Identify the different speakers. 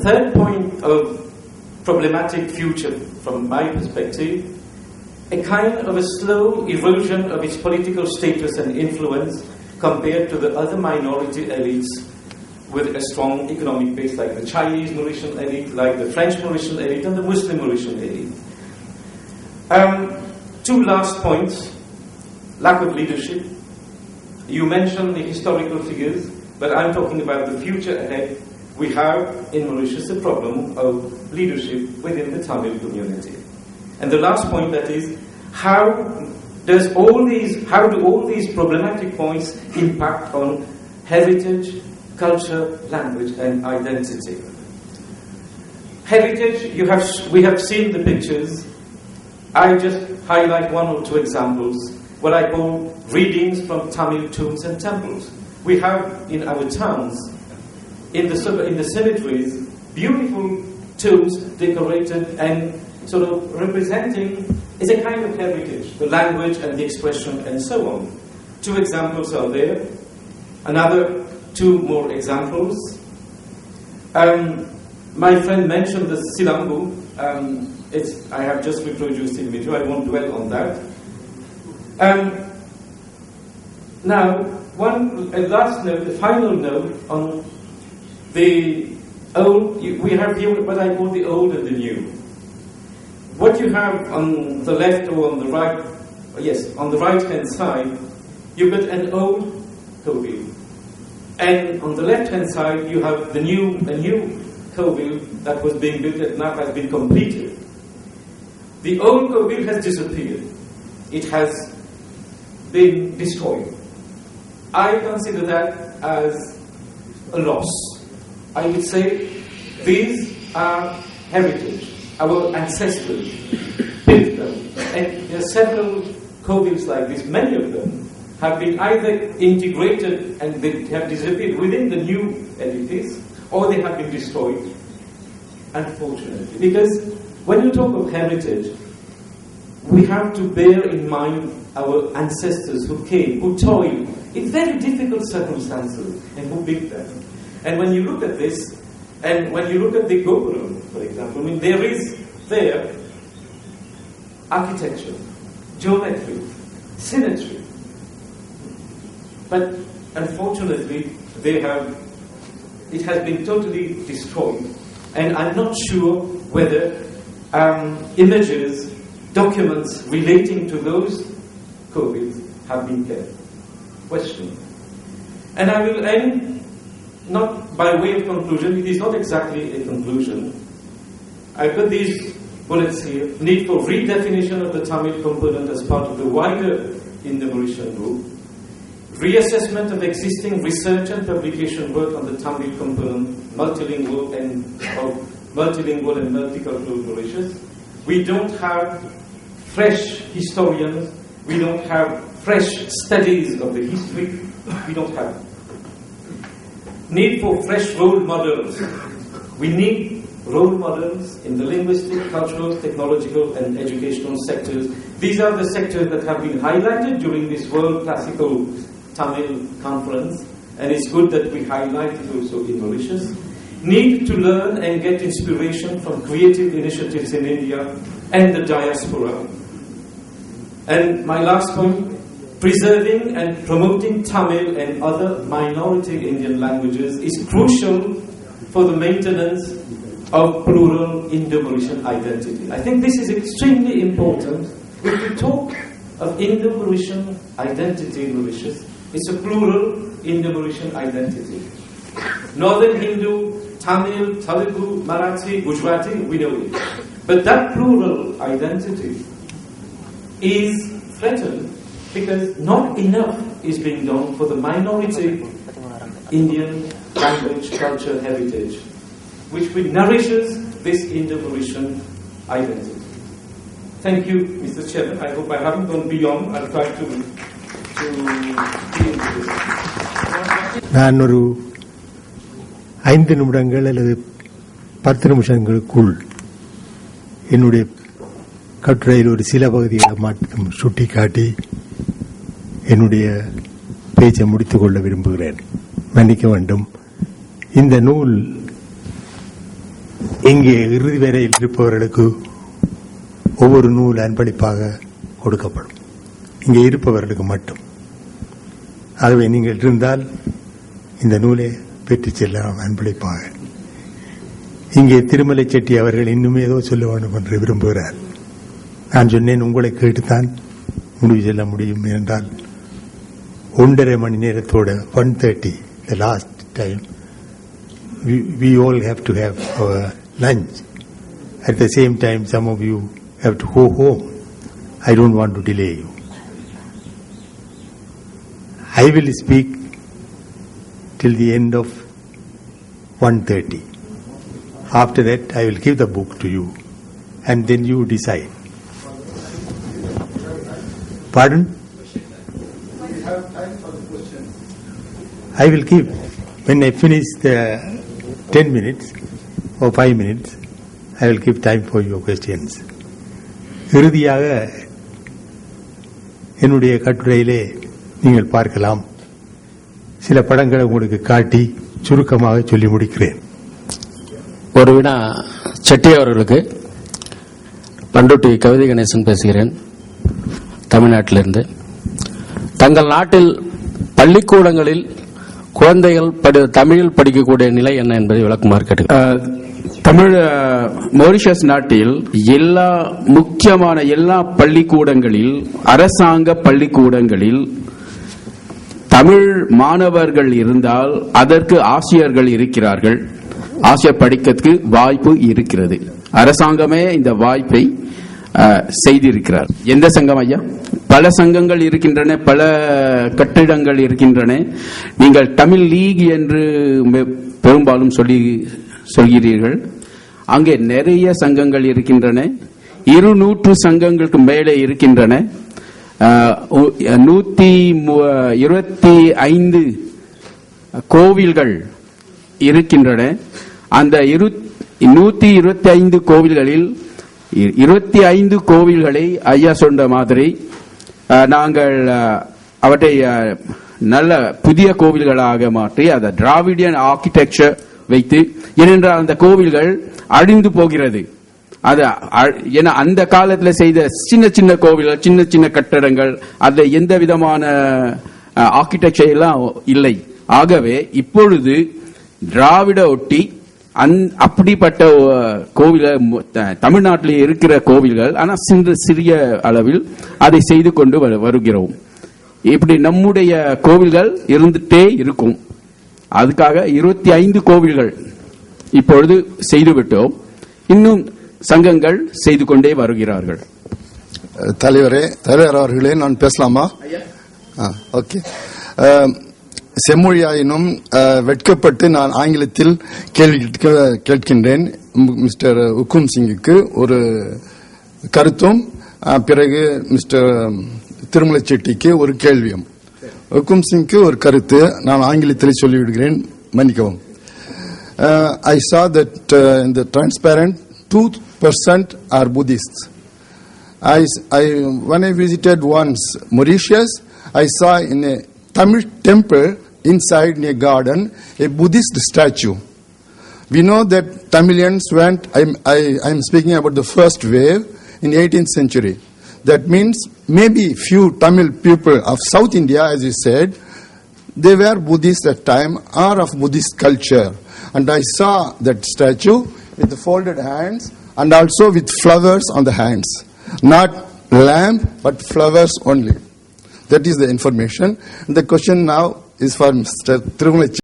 Speaker 1: third point of problematic future, from my perspective, a kind of a slow erosion of its political status and influence compared to the other minority elites with a strong economic base, like the Chinese Mauritian elite, like the French Mauritian elite, and the Muslim Mauritian elite. Two last points. Lack of leadership. You mentioned the historical figures, but I'm talking about the future ahead. We have in Mauritius a problem of leadership within the Tamil community. And the last point, that is, how do all these problematic points impact on heritage, culture, language, and identity? Heritage, we have seen the pictures. I just highlight one or two examples, what I call readings from Tamil tombs and temples. We have in our towns, in the cemeteries, beautiful tombs decorated and sort of representing, is a kind of heritage, the language and the expression and so on. Two examples are there. Another two more examples. My friend mentioned the Silambu. I have just reproduced it with you. I won't dwell on that. Now, a last note, a final note on the old. We have here what I call the old and the new. What you have on the left or on the right, on the right-hand side, you've got an old Kovil. And on the left-hand side, you have a new Kovil that was being built and now has been completed. The old Kovil has disappeared. It has been destroyed. I consider that as a loss. I would say these are heritage. Our ancestors built them. And there are several Kovils like this. Many of them have been either integrated and they have disappeared within the new edifice, or they have been destroyed, unfortunately. Because when you talk of heritage, we have to bear in mind our ancestors who came, who toiled in very difficult circumstances, and who built them. And when you look at this, and when you look at the Gopuram, for example, I mean, there is there architecture, geometry, symmetry. But unfortunately, it has been totally destroyed. And I'm not sure whether images, documents relating to those Kovils have been kept. Question. And I will end, not by way of conclusion, it is not exactly a conclusion. I've got these bullets here. Need for redefinition of the Tamil component as part of the wider Indo-Mauritian group. Reassessment of existing research and publication work on the Tamil component, multilingual and multicultural Mauritius. We don't have fresh historians. We don't have fresh studies of the history. We don't have it. Need for fresh role models. We need role models in the linguistic, cultural, technological, and educational sectors. These are the sectors that have been highlighted during this World Classical Tamil Conference, and it's good that we highlight it also in Mauritius. Need to learn and get inspiration from creative initiatives in India and the diaspora. And my last point, preserving and promoting Tamil and other minority Indian languages is crucial for the maintenance of plural Indo-Mauritian identity. I think this is extremely important. If we talk of Indo-Mauritian identity in Mauritius, it's a plural Indo-Mauritian identity. Northern Hindu, Tamil, Telugu, Marathi, Gujarati, we know it. But that plural identity is threatened because not enough is being done for the minority Indian language, culture, heritage, which nourishes this Indo-Mauritian identity. Thank you, Mr. Chairman. I hope I haven't gone beyond. I'll try to be into this.
Speaker 2: நான் ஒரு 5 நிமிடங்கள் அல்லது 10 நிமிஷங்களுக்குள் என்னுடைய கட்டுரையில் ஒரு சில பகுதிகளை மட்டும் சுட்டிக்காட்டி என்னுடைய பேச்சை முடித்துக் கொள்ள விரும்புகிறேன். மன்னிக்க வேண்டும். இந்த நூல் இங்கே இறுதி வரையில் இருப்பவர்களுக்கு ஒவ்வொரு நூல் அன்பளிப்பாக கொடுக்கப்படும். இங்கே இருப்பவர்களுக்கு மட்டும். ஆகவே நீங்கள் இருந்தால் இந்த நூலை பெற்றுச் செல்லலாம் அன்பளிப்பாக. இங்கே திருமலை செட்டி அவர்கள் இன்னும் ஏதோ சொல்ல வேண்டும் என்று விரும்புகிறார். நான் சொன்னேன், உங்களை கேட்டுத்தான் முடிவு செல்ல முடியும் என்றால் 1.5 மணி நேரத்தோட 1:30 the last time we all have to have our lunch. At the same time, some of you have to go home. I don't want to delay you. I will speak till the end of 1:30. After that, I will give the book to you, and then you decide. Pardon?
Speaker 3: We have time for the questions.
Speaker 2: I will give. When I finish the 10 minutes or 5 minutes, I will give time for your questions. இறுதியாக என்னுடைய கட்டுரையிலே நீங்கள் பார்க்கலாம். சில படங்களை உங்களுக்கு காட்டி சுருக்கமாக சொல்லி முடிக்கிறேன்.
Speaker 4: ஒரு வினா செட்டி அவர்களுக்கு. பண்ருட்டி கவிதை கணேசன் பேசுகிறேன், தமிழ்நாட்டிலிருந்து. தங்கள் நாட்டில் பள்ளிக்கூடங்களில் குழந்தைகள் தமிழில் படிக்கக்கூடிய நிலை என்ன என்பதை விளக்குமாறு கேட்டுக்கிறேன்.
Speaker 5: தமிழ் மொரிஷியஸ் நாட்டில் முக்கியமான எல்லா பள்ளிக்கூடங்களில், அரசாங்க பள்ளிக்கூடங்களில் தமிழ் மாணவர்கள் இருந்தால் அதற்கு ஆசிரியர்கள் இருக்கிறார்கள். ஆசிரியர் படிக்கிறதுக்கு வாய்ப்பு இருக்கிறது. அரசாங்கமே இந்த வாய்ப்பை செய்திருக்கிறார். எந்த சங்கம் ஐயா? பல சங்கங்கள் இருக்கின்றன, பல கட்டிடங்கள் இருக்கின்றன. நீங்கள் தமிழ் லீக் என்று பெரும்பாலும் சொல்கிறீர்கள். அங்கே நிறைய சங்கங்கள் இருக்கின்றன. 200 சங்கங்களுக்கு மேலே இருக்கின்றன. 125 கோவில்கள் இருக்கின்றன. அந்த 125 கோவில்களில் 25 கோவில்களை ஐயா சொன்ன மாதிரி நாங்கள் அவற்றை நல்ல புதிய கோவில்களாக மாற்றி அதை டிராவிடியன் ஆர்கிடெக்சர் வைத்து, ஏனென்றால் அந்த கோவில்கள் அழிந்து போகிறது. ஏன்னா அந்த காலத்தில் செய்த சின்ன சின்ன கோவில்கள், சின்ன சின்ன கட்டடங்கள், அதுல எந்த விதமான ஆர்கிடெக்சர் எல்லாம் இல்லை. ஆகவே இப்பொழுது திராவிட ஒட்டி அப்படிப்பட்ட கோவில்கள் தமிழ்நாட்டில் இருக்கிற கோவில்கள், ஆனால் சிறிய அளவில் அதை செய்து கொண்டு வருகிறோம். இப்படி நம்முடைய கோவில்கள் இருந்துட்டே இருக்கும். அதுக்காக 25 கோவில்கள் இப்பொழுது செய்துவிட்டோம். இன்னும் சங்கங்கள் செய்து கொண்டே வருகிறார்கள்.
Speaker 3: தலைவர் அவர்களே, நான் பேசலாமா? ஓகே. செம்மொழியாயினும் வெட்கப்பட்டு நான் ஆங்கிலத்தில் கேள்வி கேட்கின்றேன். மிஸ்டர் உக்கும் சிங்குக்கு ஒரு கருத்தும், பிறகு மிஸ்டர் திருமலை செட்டிக்கு ஒரு கேள்வியும். உக்கும் சிங்க்கு ஒரு கருத்து நான் ஆங்கிலத்தில் சொல்லிவிடுகிறேன், மன்னிக்கவும். I saw that in the transparent 2% are Buddhists. When I visited once Mauritius, I saw in a Tamil temple inside in a garden a Buddhist statue. We know that Tamilians went, I'm speaking about the first wave in 18th century. That means maybe few Tamil people of South India, as you said, they were Buddhists at time or of Buddhist culture. And I saw that statue with the folded hands and also with flowers on the hands. Not lamp, but flowers only. That is the information. And the question now is for Mr. Tirumala.